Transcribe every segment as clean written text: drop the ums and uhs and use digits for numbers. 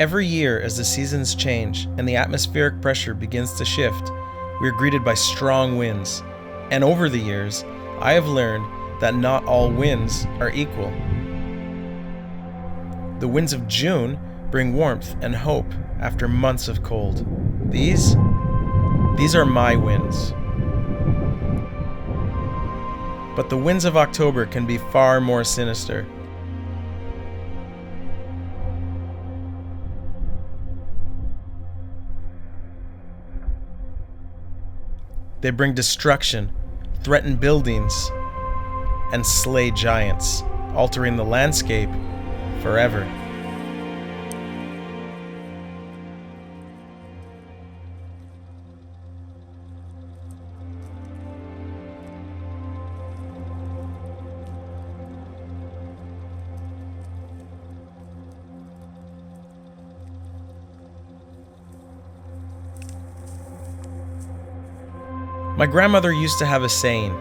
Every year, as the seasons change and the atmospheric pressure begins to shift, we are greeted by strong winds. And over the years, I have learned that not all winds are equal. The winds of June bring warmth and hope after months of cold. These are my winds. But the winds of October can be far more sinister. They bring destruction, threaten buildings, and slay giants, altering the landscape forever. My grandmother used to have a saying.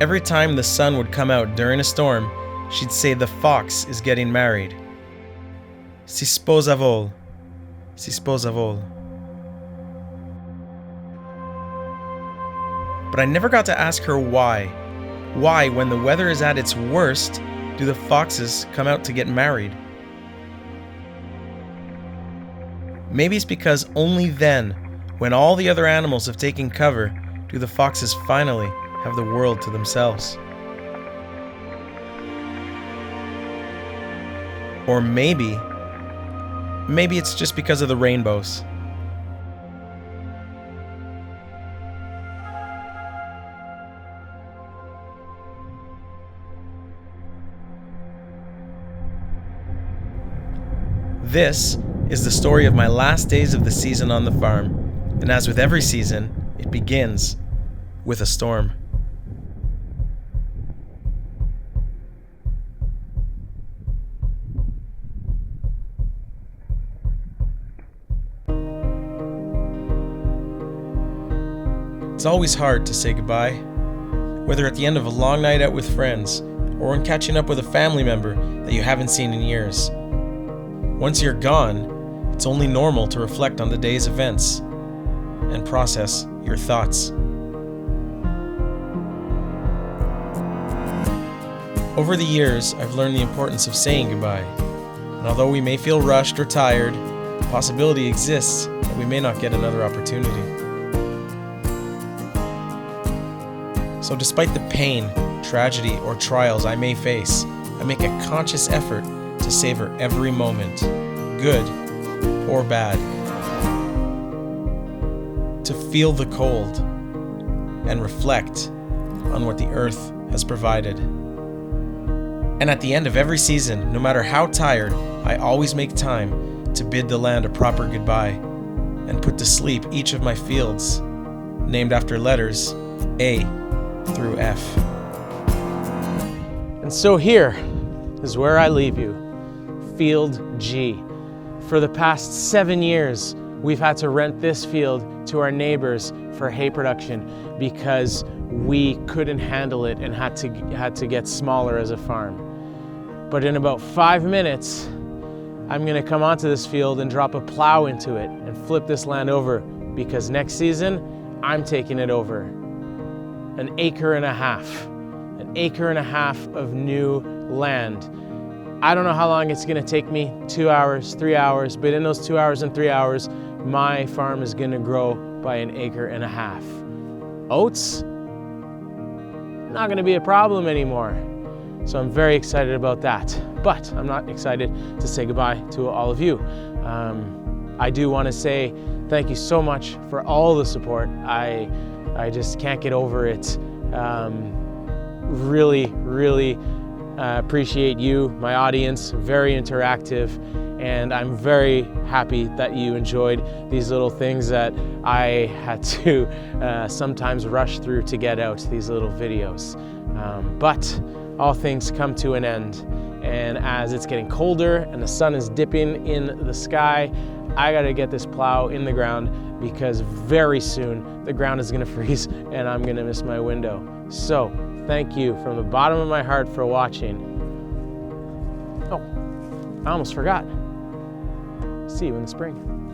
Every time the sun would come out during a storm, she'd say the fox is getting married. Si sposa vol. Si sposa vol. But I never got to ask her why. Why, when the weather is at its worst, do the foxes come out to get married? Maybe it's because only then, when all the other animals have taken cover, do the foxes finally have the world to themselves. Or maybe it's just because of the rainbows. This is the story of my last days of the season on the farm, and as with every season, it begins with a storm. It's always hard to say goodbye, whether at the end of a long night out with friends or when catching up with a family member that you haven't seen in years. Once you're gone, it's only normal to reflect on the day's events and process your thoughts. Over the years, I've learned the importance of saying goodbye. And although we may feel rushed or tired, the possibility exists that we may not get another opportunity. So despite the pain, tragedy, or trials I may face, I make a conscious effort to savor every moment, good or bad. To feel the cold and reflect on what the earth has provided. And at the end of every season, no matter how tired, I always make time to bid the land a proper goodbye and put to sleep each of my fields, named after letters A through F. And so here is where I leave you, Field G. For the past 7 years, we've had to rent this field to our neighbors for hay production because we couldn't handle it and had to get smaller as a farm. But in about 5 minutes, I'm gonna come onto this field and drop a plow into it and flip this land over because next season, I'm taking it over. 1.5 acres of new land. I don't know how long it's gonna take me, 2 hours, 3 hours, but in those 2 hours and 3 hours, my farm is gonna grow by 1.5 acres. Oats, not gonna be a problem anymore. So I'm very excited about that. But I'm not excited to say goodbye to all of you. I do wanna say thank you so much for all the support. I just can't get over it. Really appreciate you, my audience, very interactive, and I'm very happy that you enjoyed these little things that I had to sometimes rush through to get out, these little videos. But all things come to an end, and as it's getting colder and the sun is dipping in the sky, I gotta get this plow in the ground because very soon the ground is gonna freeze and I'm gonna miss my window. So thank you from the bottom of my heart for watching. Oh, I almost forgot. see you in the spring.